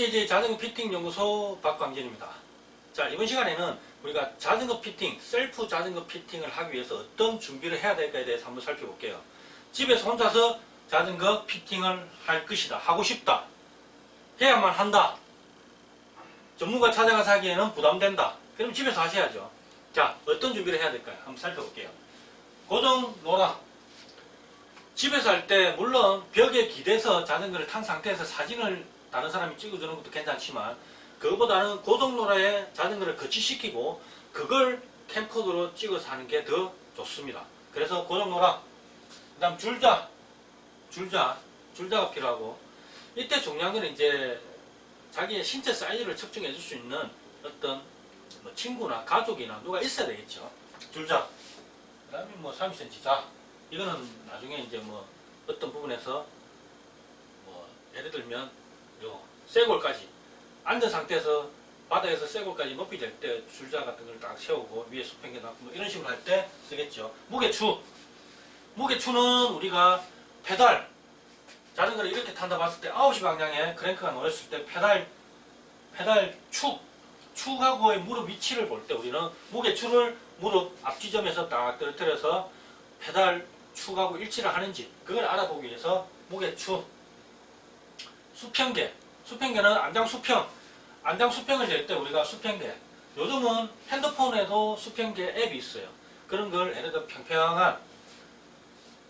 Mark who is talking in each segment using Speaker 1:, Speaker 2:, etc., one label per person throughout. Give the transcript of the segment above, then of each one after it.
Speaker 1: 이제 자전거 피팅 연구소 박광진입니다. 자, 이번 시간에는 우리가 자전거 피팅, 셀프 자전거 피팅을 하기 위해서 어떤 준비를 해야 될까에 대해서 한번 살펴볼게요. 집에서 혼자서 자전거 피팅을 할 것이다. 하고 싶다. 해야만 한다. 전문가 찾아가서 하기에는 부담된다. 그럼 집에서 하셔야죠. 자, 어떤 준비를 해야 될까요? 한번 살펴볼게요. 고정 노라. 집에서 할 때 물론 벽에 기대서 자전거를 탄 상태에서 사진을 다른 사람이 찍어주는 것도 괜찮지만 그거보다는 고정로라에 자전거를 거치시키고 그걸 캠코더로 찍어서 하는 게 더 좋습니다. 그래서 고정로라, 그 다음 줄자가 필요하고, 이때 중요한 거는 이제 자기의 신체 사이즈를 측정해 줄 수 있는 어떤 뭐 친구나 가족이나 누가 있어야 되겠죠. 줄자, 그 다음에 뭐 30cm 자, 이거는 나중에 이제 뭐 어떤 부분에서 뭐 예를 들면 요 쇄골까지 앉은 상태에서 바닥에서 쇄골까지 높이 될 때 줄자 같은 걸 딱 세우고 위에 수평계 놨고 뭐 이런 식으로 할 때 쓰겠죠. 무게추는 우리가 페달, 자전거를 이렇게 탄다 봤을 때 9시 방향에 크랭크가 놓였을 때 페달 축하고의 무릎 위치를 볼 때 우리는 무게추를 무릎 앞지점에서 딱 떨어뜨려서 페달 축하고 일치를 하는지 그걸 알아보기 위해서 무게추. 수평계는 안장 수평을 잴 때 우리가 수평계, 요즘은 핸드폰에도 수평계 앱이 있어요. 그런 걸 예를 들어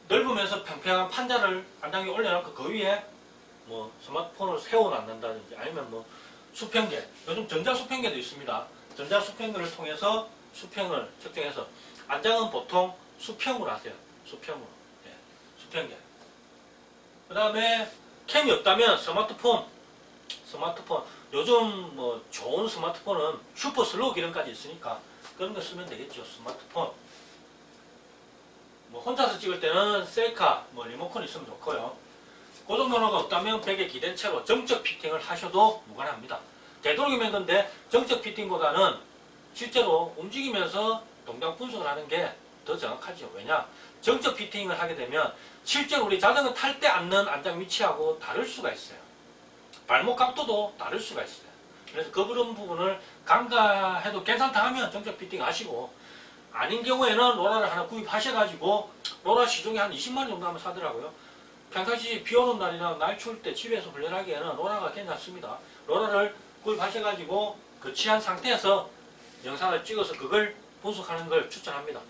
Speaker 1: 넓으면서 평평한 판자를 안장에 올려놓고 그 위에 뭐 스마트폰을 세워놨는다든지 아니면 뭐 수평계, 요즘 전자수평계도 있습니다. 전자수평계를 통해서 수평을 측정해서 안장은 보통 수평으로 하세요. 수평으로. 네, 수평계. 그 다음에 캠이 없다면 스마트폰. 요즘 뭐 좋은 스마트폰은 슈퍼 슬로우 기능까지 있으니까 그런 거 쓰면 되겠죠. 스마트폰. 뭐 혼자서 찍을 때는 셀카, 뭐 리모컨 있으면 좋고요. 고정번호가 없다면 벽에 기댄 채로 정적 피팅을 하셔도 무관합니다. 되도록이면 근데 정적 피팅보다는 실제로 움직이면서 동작 분석을 하는 게 더 정확하죠. 왜냐? 정적 피팅을 하게 되면 실제로 우리 자전거 탈 때 앉는 안장 위치하고 다를 수가 있어요. 발목 각도도 다를 수가 있어요. 그래서 그런 부분을 간과해도 괜찮다 하면 정적 피팅 하시고, 아닌 경우에는 로라를 하나 구입하셔가지고 로라 시중에 한 20만원 정도 하면 사더라고요. 평상시 비 오는 날이나 날 추울 때 집에서 훈련하기에는 로라가 괜찮습니다. 로라를 구입하셔가지고 거치한 상태에서 영상을 찍어서 그걸 분석하는 걸 추천합니다.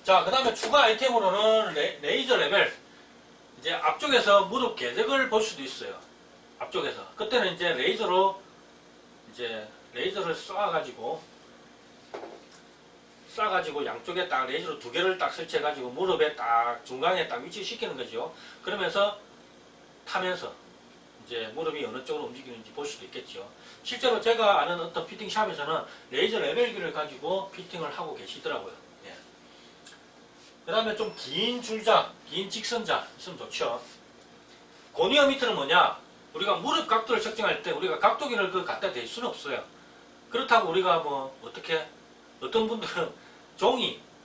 Speaker 1: 자, 그 다음에 추가 아이템으로는 레이저 레벨. 이제 앞쪽에서 무릎 궤적을 볼 수도 있어요. 앞쪽에서. 그때는 이제 레이저를 쏴가지고 양쪽에 딱 레이저로 2개를 딱 설치해가지고 무릎에 딱 중간에 딱 위치시키는 거죠. 그러면서 타면서 이제 무릎이 어느 쪽으로 움직이는지 볼 수도 있겠죠. 실제로 제가 아는 어떤 피팅샵에서는 레이저 레벨기를 가지고 피팅을 하고 계시더라고요. 예. 그 다음에 좀 긴 줄자, 긴 직선자 있으면 좋죠. 고니어미터는 뭐냐? 우리가 무릎 각도를 측정할 때 우리가 각도기를 갖다 댈 수는 없어요. 그렇다고 우리가 뭐 어떤 분들은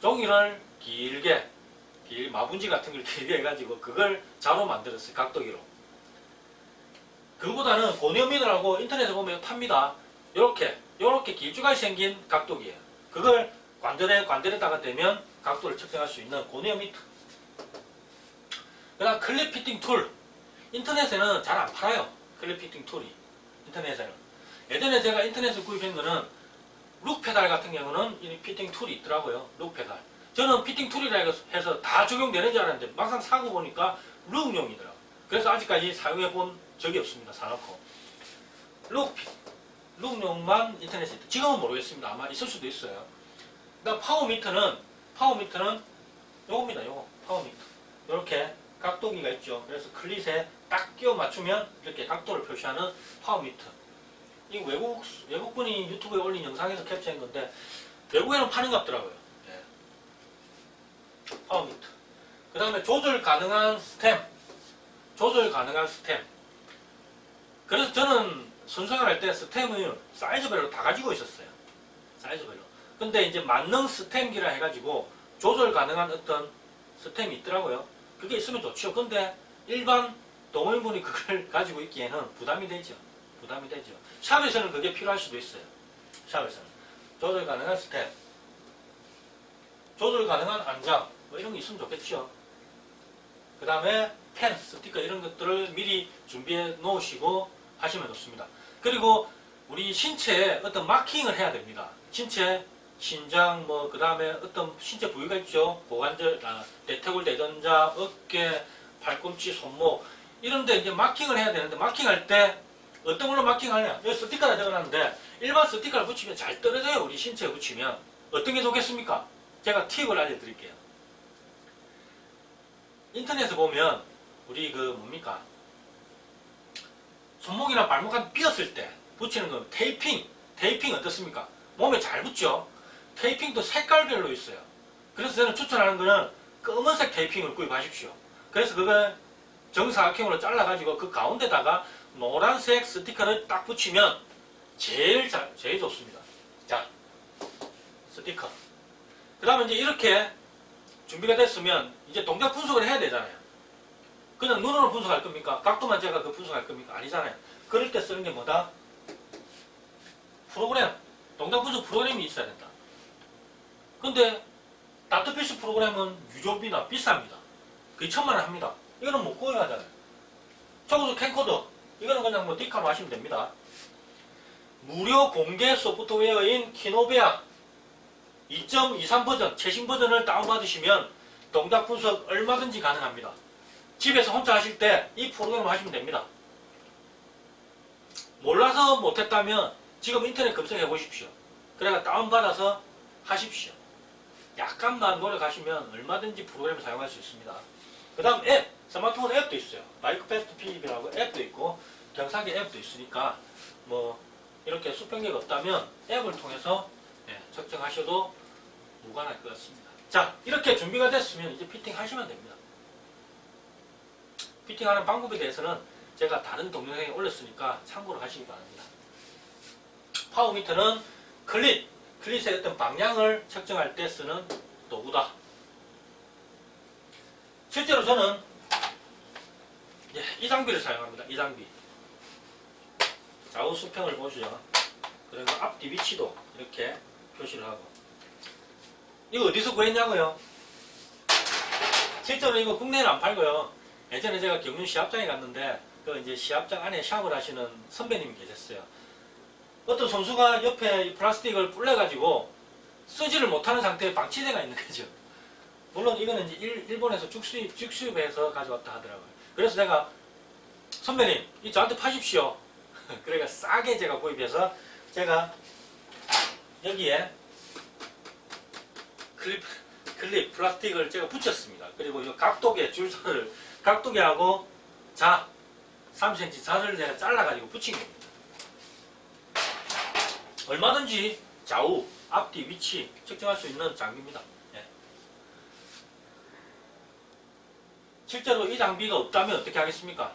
Speaker 1: 종이를 길게 마분지 같은 걸 길게 해가지고 그걸 자로 만들었어요. 각도기로. 그거보다는 고니어미터라고 인터넷에 보면 팝니다. 요렇게 길쭉하게 생긴 각도기예요. 그걸 관절에다가 대면 각도를 측정할 수 있는 고니어미터. 그 다음 클립 피팅 툴. 인터넷에는 잘 안 팔아요. 클립 피팅 툴이. 인터넷에는. 예전에 제가 인터넷에서 구입한 거는 룩 페달 같은 경우는 이 피팅 툴이 있더라고요. 룩 페달. 저는 피팅 툴이라 해서 다 적용되는 줄 알았는데 막상 사고 보니까 룩용이더라고요. 그래서 아직까지 사용해 본 적이 없습니다. 사놓고. 룩용만 인터넷에 있다. 지금은 모르겠습니다. 아마 있을 수도 있어요. 그다음 파워미터는 요겁니다. 요거 파워미터. 이렇게 각도기가 있죠. 그래서 클릿에 딱 끼워 맞추면 이렇게 각도를 표시하는 파워미터. 이 외국분이 유튜브에 올린 영상에서 캡처한 건데 외국에는 파는 것 같더라고요. 예. 파워미터. 그 다음에 조절 가능한 스템. 그래서 저는 선수생활 할 때 스템을 사이즈별로 다 가지고 있었어요. 사이즈별로. 근데 이제 만능 스템기라 해가지고 조절 가능한 어떤 스템이 있더라고요. 그게 있으면 좋죠. 근데 일반 동호인분이 그걸 가지고 있기에는 부담이 되죠. 부담이 되죠. 샵에서는 그게 필요할 수도 있어요. 샵에서는. 조절 가능한 스텝, 조절 가능한 안장, 뭐 이런 게 있으면 좋겠죠. 그 다음에 펜, 스티커 이런 것들을 미리 준비해 놓으시고 하시면 좋습니다. 그리고 우리 신체에 어떤 마킹을 해야 됩니다. 신체, 신장, 뭐, 그 다음에 어떤 신체 부위가 있죠. 고관절, 대퇴골, 대전자, 어깨, 팔꿈치, 손목. 이런데 이제 마킹을 해야 되는데, 마킹할 때 어떤 걸로 마킹하냐? 여기 스티커를 적어놨는데, 일반 스티커를 붙이면 잘 떨어져요. 우리 신체에 붙이면. 어떤 게 좋겠습니까? 제가 팁을 알려드릴게요. 인터넷에 보면, 우리 그 뭡니까? 손목이나 발목한테 삐었을 때 붙이는 거 테이핑 어떻습니까? 몸에 잘 붙죠? 테이핑도 색깔별로 있어요. 그래서 저는 추천하는 거는 검은색 테이핑을 구입하십시오. 그래서 그걸 정사각형으로 잘라가지고 그 가운데다가 노란색 스티커를 딱 붙이면 제일 좋습니다. 자, 스티커. 그 다음에 이제 이렇게 준비가 됐으면 이제 동작 분석을 해야 되잖아요. 그냥 눈으로 분석할 겁니까? 각도만 제가 그 분석할 겁니까? 아니잖아요. 그럴 때 쓰는 게 뭐다? 프로그램. 동작 분석 프로그램이 있어야 된다. 근데 다트피스 프로그램은 유료비나 비쌉니다. 그게 1000만 원 합니다. 이거는 못 구입하잖아요. 적어도 캠코더. 이거는 그냥 뭐 디카로 하시면 됩니다. 무료 공개 소프트웨어인 키노베아 2.23 버전, 최신 버전을 다운받으시면 동작 분석 얼마든지 가능합니다. 집에서 혼자 하실 때 이 프로그램을 하시면 됩니다. 몰라서 못했다면 지금 인터넷 검색해 보십시오. 그래가 다운받아서 하십시오. 약간만 노력하시면 얼마든지 프로그램을 사용할 수 있습니다. 그 다음 앱, 스마트폰 앱도 있어요. 마이크 패스트 PB라고 앱도 있고 경사기 앱도 있으니까 뭐 이렇게 수평계가 없다면 앱을 통해서 측정하셔도 무관할 것 같습니다. 자, 이렇게 준비가 됐으면 이제 피팅 하시면 됩니다. 피팅하는 방법에 대해서는 제가 다른 동영상에 올렸으니까 참고를 하시기 바랍니다. 파워미터는 클릿의 어떤 방향을 측정할 때 쓰는 도구다. 실제로 저는 이 장비를 사용합니다. 이 장비. 좌우 수평을 보시죠. 그리고 앞뒤 위치도 이렇게 표시를 하고. 이거 어디서 구했냐고요? 실제로 이거 국내에는 안 팔고요. 예전에 제가 경륜 시합장에 갔는데 그 이제 시합장 안에 샵을 하시는 선배님이 계셨어요. 어떤 선수가 옆에 플라스틱을 불려가지고 쓰지를 못하는 상태에 방치대가 있는 거죠. 물론 이거는 이제 일본에서 직수입해서 가져왔다 하더라고요. 그래서 내가 선배님 이 저한테 파십시오. 그러니까 싸게 제가 구입해서 제가 여기에 클립 플라스틱을 제가 붙였습니다. 그리고 이 각도계 줄서를 각도계하고 3cm 자를 내가 잘라가지고 붙인 겁니다. 얼마든지 좌우, 앞뒤, 위치 측정할 수 있는 장비입니다. 실제로 이 장비가 없다면 어떻게 하겠습니까?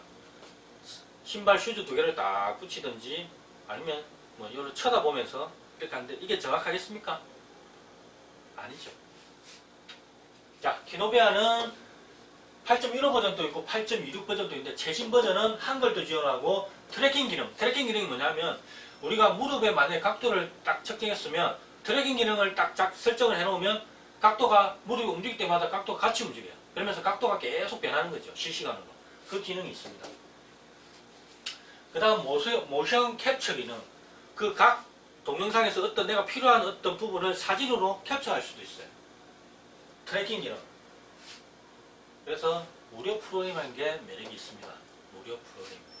Speaker 1: 신발 슈즈 2개를 딱 붙이든지 아니면 뭐 이걸 쳐다보면서 이렇게 하는데 이게 정확하겠습니까? 아니죠. 자, 키노베아는 8.15 버전도 있고 8.26 버전도 있는데 최신 버전은 한글도 지원하고 트래킹 기능이 뭐냐면 우리가 무릎에 만약에 각도를 딱 측정했으면 트래킹 기능을 딱 설정을 해놓으면 각도가 무릎이 움직일 때마다 각도가 같이 움직여요. 그러면서 각도가 계속 변하는 거죠. 실시간으로. 그 기능이 있습니다. 그 다음 모션 캡처 기능. 그 각 동영상에서 어떤 내가 필요한 어떤 부분을 사진으로 캡처할 수도 있어요. 트래킹 기능. 그래서 무료 프로그램이라는 게 매력이 있습니다. 무료 프로그램입니다.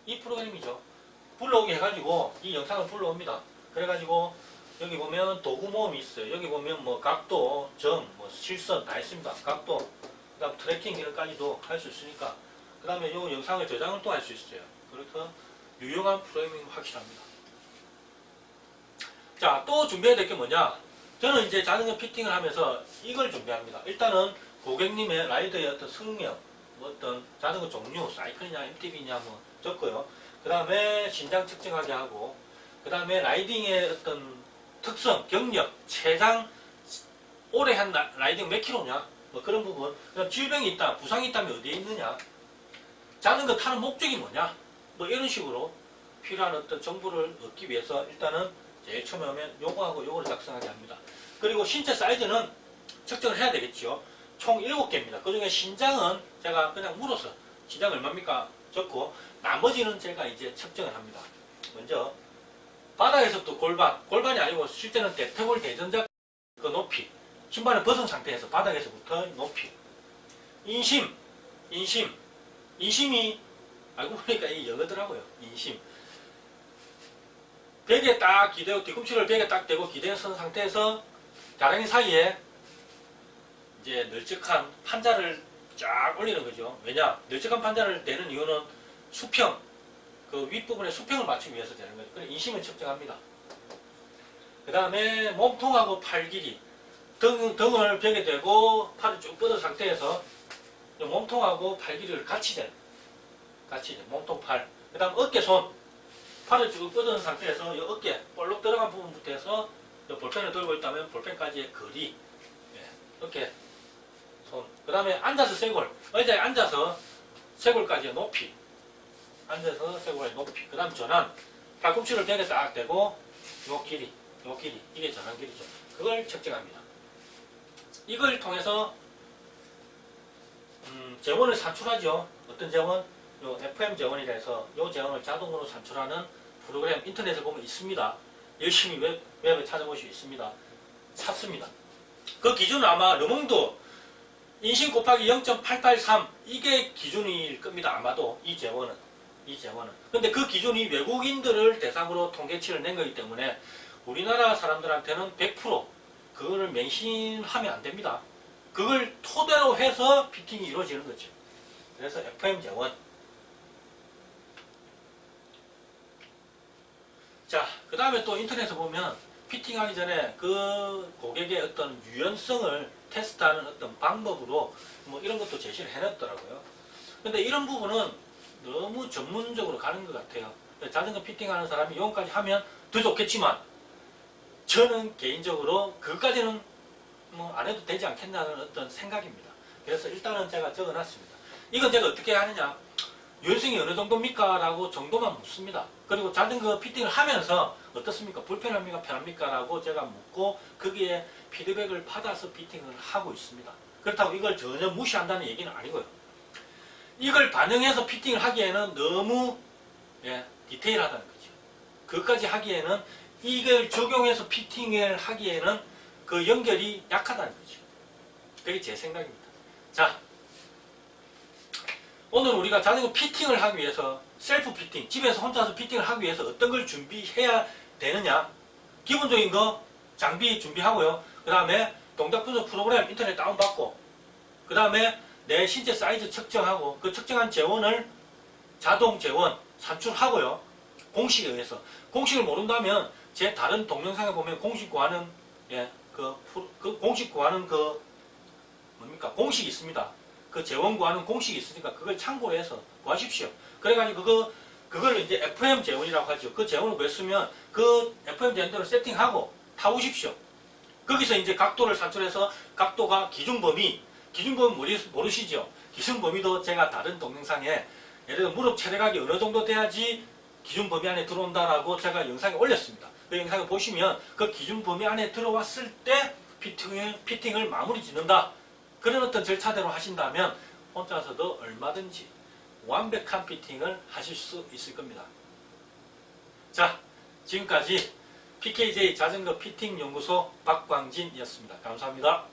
Speaker 1: 이 프로그램이죠. 불러오게 해가지고 이 영상을 불러옵니다. 그래가지고 여기 보면 도구 모음이 있어요. 여기 보면 뭐 각도, 점, 뭐 실선 다 있습니다. 각도, 그 다음 트래킹 기능까지도 할 수 있으니까 그 다음에 이 영상을 저장을 또 할 수 있어요. 그래서 유용한 프로그램이 확실합니다. 자, 또 준비해야 될 게 뭐냐? 저는 이제 자전거 피팅을 하면서 이걸 준비합니다. 일단은 고객님의 라이더의 어떤 성능, 뭐 어떤 자전거 종류, 사이클이냐, MTB냐 뭐 적고요. 그 다음에 신장 측정하게 하고, 그 다음에 라이딩의 어떤 특성, 경력, 최장 오래 한 라이딩 몇 킬로냐, 뭐 그런 부분. 그다음 질병이 있다, 부상이 있다면 어디에 있느냐, 자전거 타는 목적이 뭐냐, 뭐 이런 식으로 필요한 어떤 정보를 얻기 위해서 일단은 제일 처음에 하면 요거하고 요거를 작성하게 합니다. 그리고 신체 사이즈는 측정을 해야 되겠죠. 총 7개입니다. 그 중에 신장은 제가 그냥 물어서 신장 얼마입니까? 적고 나머지는 제가 이제 측정을 합니다. 먼저 바닥에서부터 골반이 아니고 실제는 대퇴골 대전자 그 높이, 신발을 벗은 상태에서 바닥에서부터 높이. 인심이 알고 보니까 이 영어더라고요. 인심. 벽에 딱 기대고, 뒤꿈치를 벽에 딱 대고 기대어 선 상태에서 다랑이 사이에 이제 널찍한 판자를 쫙 올리는 거죠. 왜냐? 널찍한 판자를 대는 이유는 수평, 그 윗부분의 수평을 맞추기 위해서 되는 거죠. 그래서 인심을 측정합니다. 그 다음에 몸통하고 팔 길이, 등을 벽에 대고 팔을 쭉 뻗은 상태에서 몸통하고 팔 길이를 같이 재. 몸통 팔. 그 다음 어깨 손. 팔을 쭉 뻗은 상태에서 이 어깨 볼록 들어간 부분부터 해서 볼펜을 들고 있다면 볼펜까지의 거리. 어깨 손. 그 다음에 앉아서 쇄골. 의자에 앉아서 쇄골까지의 높이. 앉아서 쇄골의 높이. 그 다음 전환. 팔꿈치를 벽에 딱 대고 요 길이. 이게 전환 길이죠. 그걸 측정합니다. 이걸 통해서 재원을 산출하죠. 어떤 재원? 요 FM 재원이라 해서 요 재원을 자동으로 산출하는 프로그램 인터넷에 보면 있습니다. 열심히 웹에 찾아보시면 있습니다. 찾습니다. 그 기준은 아마 르몽드 인심 곱하기 0.883 이게 기준일 겁니다. 아마도 이 재원은. 근데 그 기준이 외국인들을 대상으로 통계치를 낸 거기 때문에 우리나라 사람들한테는 100% 그거를 맹신하면 안 됩니다. 그걸 토대로 해서 피팅이 이루어지는 거죠. 그래서 FM 재원. 자, 그 다음에 또 인터넷에 보면 피팅하기 전에 그 고객의 어떤 유연성을 테스트하는 어떤 방법으로 뭐 이런 것도 제시를 해놨더라고요. 근데 이런 부분은 너무 전문적으로 가는 것 같아요. 자전거 피팅하는 사람이 이것까지 하면 더 좋겠지만 저는 개인적으로 그것까지는 뭐 안 해도 되지 않겠나는 어떤 생각입니다. 그래서 일단은 제가 적어놨습니다. 이건 제가 어떻게 하느냐, 유연성이 어느 정도입니까? 라고 정도만 묻습니다. 그리고 자전거 피팅을 하면서 어떻습니까? 불편합니까? 편합니까? 라고 제가 묻고 거기에 피드백을 받아서 피팅을 하고 있습니다. 그렇다고 이걸 전혀 무시한다는 얘기는 아니고요. 이걸 반영해서 피팅을 하기에는 너무 디테일하다는 거죠. 그것까지 하기에는 이걸 적용해서 피팅을 하기에는 그 연결이 약하다는 거죠. 그게 제 생각입니다. 자, 오늘 우리가 자전거 피팅을 하기 위해서 셀프 피팅, 집에서 혼자서 피팅을 하기 위해서 어떤 걸 준비해야 되느냐, 기본적인 거 장비 준비하고요. 그 다음에 동작 분석 프로그램 인터넷 다운받고, 그 다음에 내 신체 사이즈 측정하고 그 측정한 재원을 자동 재원 산출하고요. 공식에 의해서. 공식을 모른다면 제 다른 동영상에 보면 공식 구하는 그 공식 구하는 뭡니까? 공식이 있습니다. 그 재원 구하는 공식이 있으니까 그걸 참고로 해서 구하십시오. 그래가지고 그걸 이제 FM 재원이라고 하죠. 그 재원을 구했으면 그 FM 재원대로 세팅하고 타보십시오. 거기서 이제 각도를 산출해서 각도가 기준 범위 모르시죠? 기준 범위도 제가 다른 동영상에 예를 들어 무릎 체대각이 어느 정도 돼야지 기준 범위 안에 들어온다라고 제가 영상에 올렸습니다. 그 영상을 보시면 그 기준 범위 안에 들어왔을 때 피팅을 마무리 짓는다. 그런 어떤 절차대로 하신다면 혼자서도 얼마든지 완벽한 피팅을 하실 수 있을 겁니다. 자, 지금까지 PKJ 자전거 피팅 연구소 박광진이었습니다. 감사합니다.